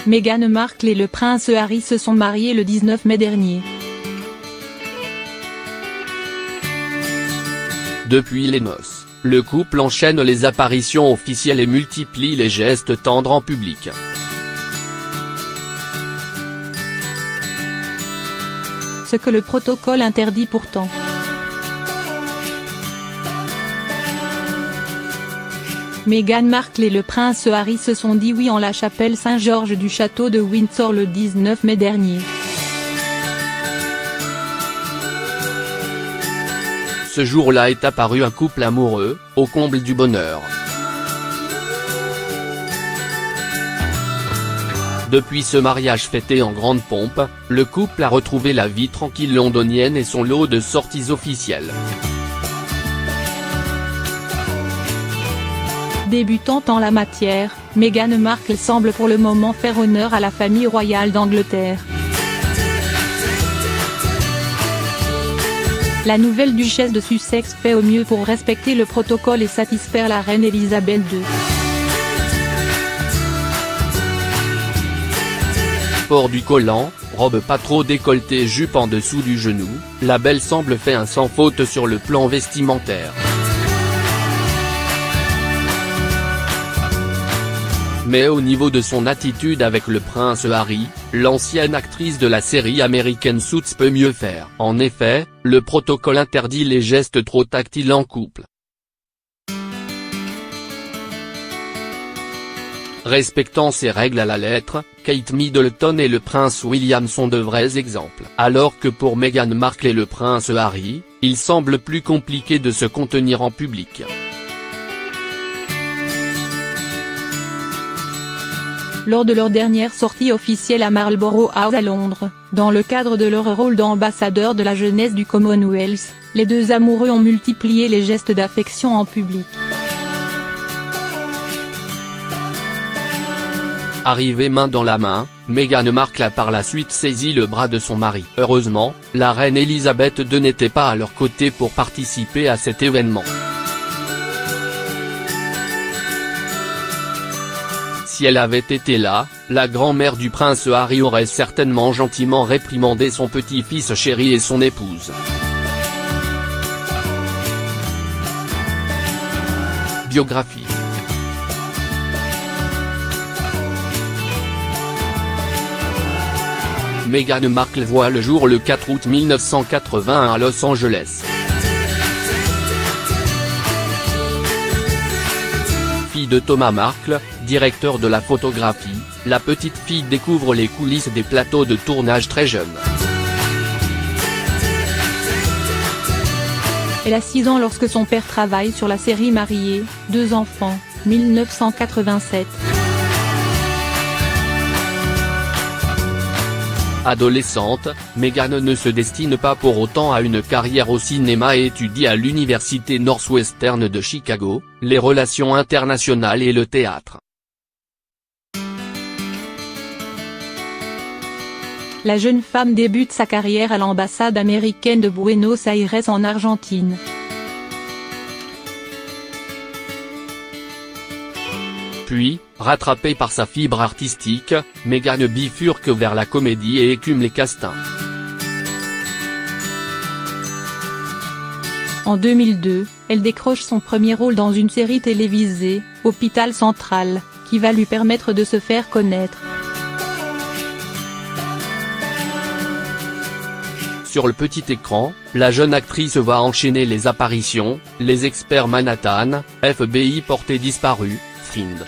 Meghan Markle et le prince Harry se sont mariés le 19 mai dernier. Depuis les noces, le couple enchaîne les apparitions officielles et multiplie les gestes tendres en public. Ce que le protocole interdit pourtant. Meghan Markle et le prince Harry se sont dit oui en la chapelle Saint-Georges du château de Windsor le 19 mai dernier. Ce jour-là est apparu un couple amoureux, au comble du bonheur. Depuis ce mariage fêté en grande pompe, le couple a retrouvé la vie tranquille londonienne et son lot de sorties officielles. Débutante en la matière, Meghan Markle semble pour le moment faire honneur à la famille royale d'Angleterre. La nouvelle duchesse de Sussex fait au mieux pour respecter le protocole et satisfaire la reine Elisabeth II. Port du collant, robe pas trop décolletée, jupe en dessous du genou, la belle semble fait un sans faute sur le plan vestimentaire. Mais au niveau de son attitude avec le prince Harry, l'ancienne actrice de la série américaine Suits peut mieux faire. En effet, le protocole interdit les gestes trop tactiles en couple. Respectant ces règles à la lettre, Kate Middleton et le prince William sont de vrais exemples. Alors que pour Meghan Markle et le prince Harry, il semble plus compliqué de se contenir en public. Lors de leur dernière sortie officielle à Marlborough House à Londres, dans le cadre de leur rôle d'ambassadeur de la jeunesse du Commonwealth, les deux amoureux ont multiplié les gestes d'affection en public. Arrivée main dans la main, Meghan Markle a par la suite saisi le bras de son mari. Heureusement, la reine Elisabeth II n'était pas à leur côté pour participer à cet événement. Si elle avait été là, la grand-mère du prince Harry aurait certainement gentiment réprimandé son petit-fils chéri et son épouse. Biographie. Meghan Markle voit le jour le 4 août 1981 à Los Angeles. Fille de Thomas Markle, directeur de la photographie, la petite fille découvre les coulisses des plateaux de tournage très jeune. Elle a 6 ans lorsque son père travaille sur la série Mariés, 2 enfants, 1987. Adolescente, Meghan ne se destine pas pour autant à une carrière au cinéma et étudie à l'université Northwestern de Chicago, les relations internationales et le théâtre. La jeune femme débute sa carrière à l'ambassade américaine de Buenos Aires en Argentine. Puis, rattrapée par sa fibre artistique, Meghan bifurque vers la comédie et écume les castings. En 2002, elle décroche son premier rôle dans une série télévisée, Hôpital Central, qui va lui permettre de se faire connaître. Sur le petit écran, la jeune actrice va enchaîner les apparitions, Les Experts Manhattan, FBI porté disparu, Fringe.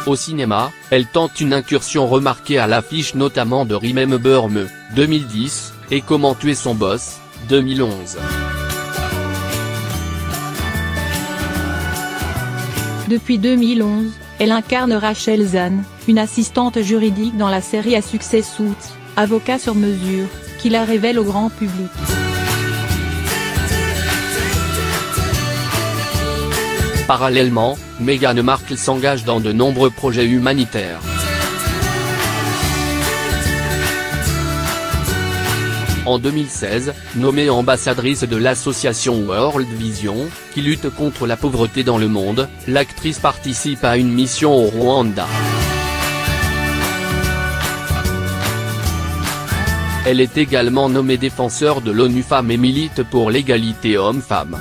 Au cinéma, elle tente une incursion remarquée à l'affiche notamment de Remember Me, 2010, et Comment tuer son boss, 2011. Depuis 2011, elle incarne Rachel Zahn, une assistante juridique dans la série à succès Suits, avocat sur mesure, qui la révèle au grand public. Parallèlement, Meghan Markle s'engage dans de nombreux projets humanitaires. En 2016, nommée ambassadrice de l'association World Vision, qui lutte contre la pauvreté dans le monde, l'actrice participe à une mission au Rwanda. Elle est également nommée défenseur de l'ONU Femmes et milite pour l'égalité hommes-femmes.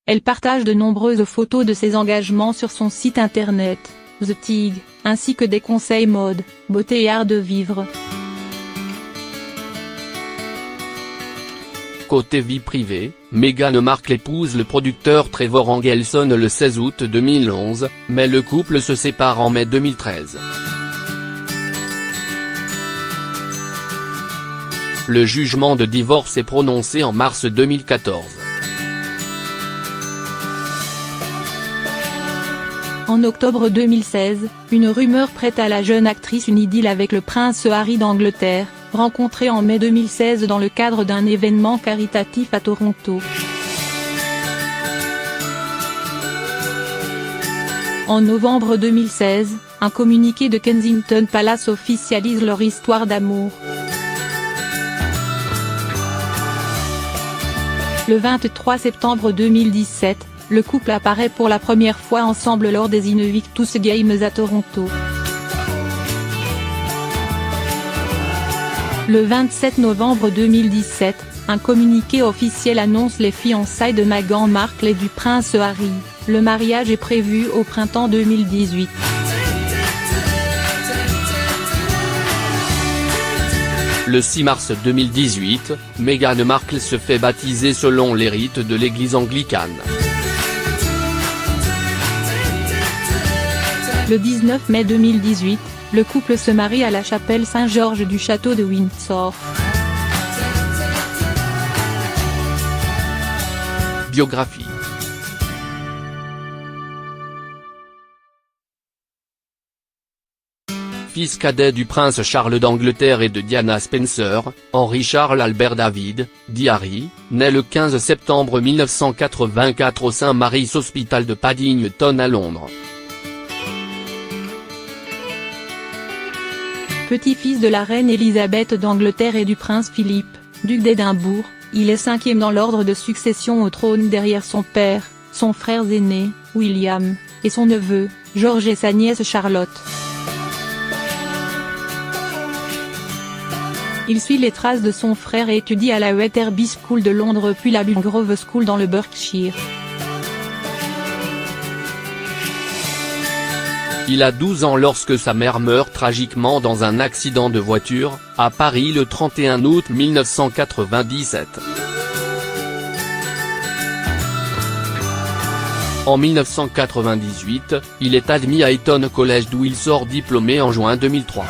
Elle partage de nombreuses photos de ses engagements sur son site internet, The Tig, ainsi que des conseils mode, beauté et art de vivre. Côté vie privée, Meghan Markle épouse le producteur Trevor Engelson le 16 août 2011, mais le couple se sépare en mai 2013. Le jugement de divorce est prononcé en mars 2014. En octobre 2016, une rumeur prête à la jeune actrice une idylle avec le prince Harry d'Angleterre, rencontré en mai 2016 dans le cadre d'un événement caritatif à Toronto. En novembre 2016, un communiqué de Kensington Palace officialise leur histoire d'amour. Le 23 septembre 2017, le couple apparaît pour la première fois ensemble lors des Invictus Games à Toronto. Le 27 novembre 2017, un communiqué officiel annonce les fiançailles de Meghan Markle et du prince Harry. Le mariage est prévu au printemps 2018. Le 6 mars 2018, Meghan Markle se fait baptiser selon les rites de l'église anglicane. Le 19 mai 2018, le couple se marie à la chapelle Saint-Georges du château de Windsor. Biographie. Fils cadet du prince Charles d'Angleterre et de Diana Spencer, Henry Charles Albert David, dit Harry, naît le 15 septembre 1984 au St Mary's Hospital de Paddington à Londres. Petit-fils de la reine Élisabeth d'Angleterre et du prince Philippe, duc d'Édimbourg, il est 5e dans l'ordre de succession au trône derrière son père, son frère aîné, William, et son neveu, George et sa nièce Charlotte. Il suit les traces de son frère et étudie à la Wetherby School de Londres puis la Grove School dans le Berkshire. Il a 12 ans lorsque sa mère meurt tragiquement dans un accident de voiture, à Paris le 31 août 1997. En 1998, il est admis à Eton College d'où il sort diplômé en juin 2003.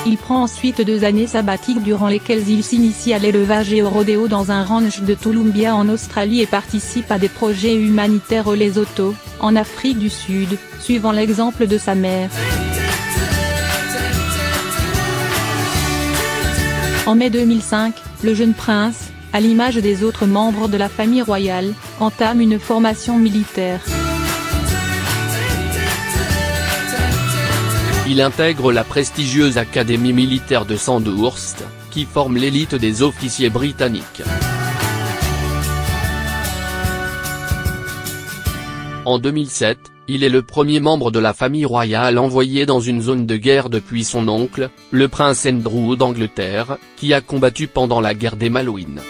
Il prend ensuite 2 années sabbatiques durant lesquelles il s'initie à l'élevage et au rodéo dans un ranch de Toowoomba en Australie et participe à des projets humanitaires au Lesotho, en Afrique du Sud, suivant l'exemple de sa mère. En mai 2005, le jeune prince, à l'image des autres membres de la famille royale, entame une formation militaire. Il intègre la prestigieuse Académie militaire de Sandhurst, qui forme l'élite des officiers britanniques. En 2007, il est le premier membre de la famille royale envoyé dans une zone de guerre depuis son oncle, le prince Andrew d'Angleterre, qui a combattu pendant la guerre des Malouines.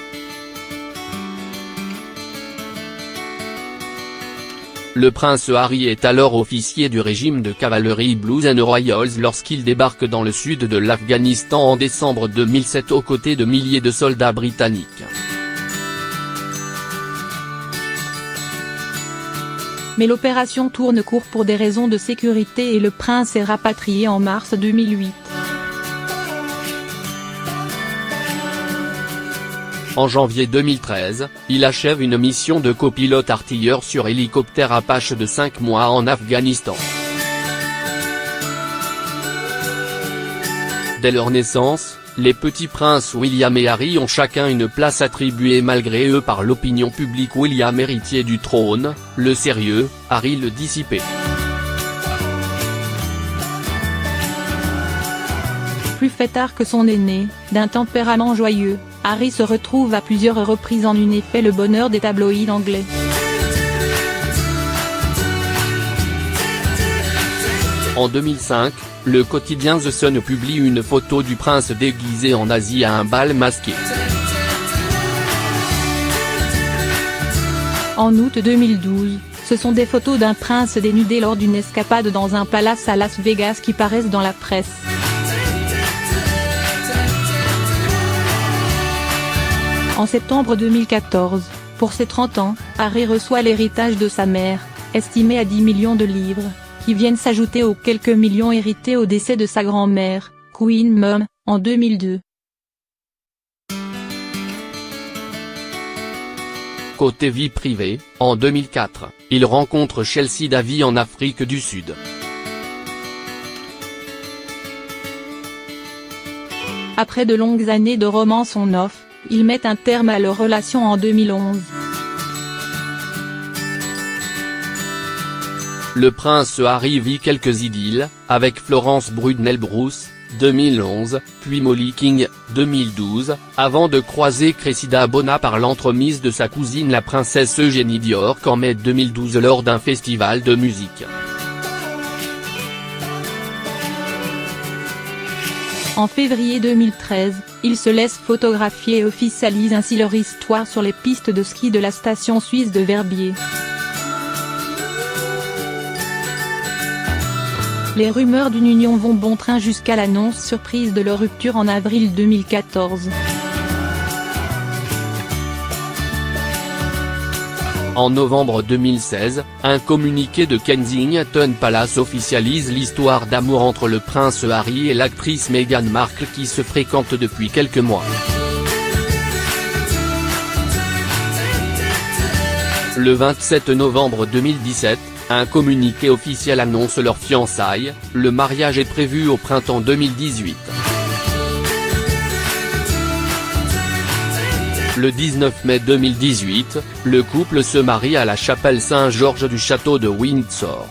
Le prince Harry est alors officier du régime de cavalerie Blues and Royals lorsqu'il débarque dans le sud de l'Afghanistan en décembre 2007 aux côtés de milliers de soldats britanniques. Mais l'opération tourne court pour des raisons de sécurité et le prince est rapatrié en mars 2008. En janvier 2013, il achève une mission de copilote artilleur sur hélicoptère Apache de 5 mois en Afghanistan. Dès leur naissance, les petits princes William et Harry ont chacun une place attribuée malgré eux par l'opinion publique. William héritier du trône, le sérieux, Harry le dissipé. Plus fêtard que son aîné, d'un tempérament joyeux, Harry se retrouve à plusieurs reprises en effet le bonheur des tabloïds anglais. En 2005, le quotidien The Sun publie une photo du prince déguisé en Asie à un bal masqué. En août 2012, ce sont des photos d'un prince dénudé lors d'une escapade dans un palace à Las Vegas qui paraissent dans la presse. En septembre 2014, pour ses 30 ans, Harry reçoit l'héritage de sa mère, estimé à 10 millions de livres, qui viennent s'ajouter aux quelques millions hérités au décès de sa grand-mère, Queen Mum, en 2002. Côté vie privée, en 2004, il rencontre Chelsea Davy en Afrique du Sud. Après de longues années de romance on-off, ils mettent un terme à leur relation en 2011. Le prince Harry vit quelques idylles, avec Florence Brunel-Bruce, 2011, puis Molly King, 2012, avant de croiser Cressida Bona par l'entremise de sa cousine la princesse Eugénie d'York en mai 2012 lors d'un festival de musique. En février 2013, ils se laissent photographier et officialisent ainsi leur histoire sur les pistes de ski de la station suisse de Verbier. Les rumeurs d'une union vont bon train jusqu'à l'annonce surprise de leur rupture en avril 2014. En novembre 2016, un communiqué de Kensington Palace officialise l'histoire d'amour entre le prince Harry et l'actrice Meghan Markle qui se fréquentent depuis quelques mois. Le 27 novembre 2017, un communiqué officiel annonce leur fiançailles, le mariage est prévu au printemps 2018. Le 19 mai 2018, le couple se marie à la chapelle Saint-Georges du château de Windsor.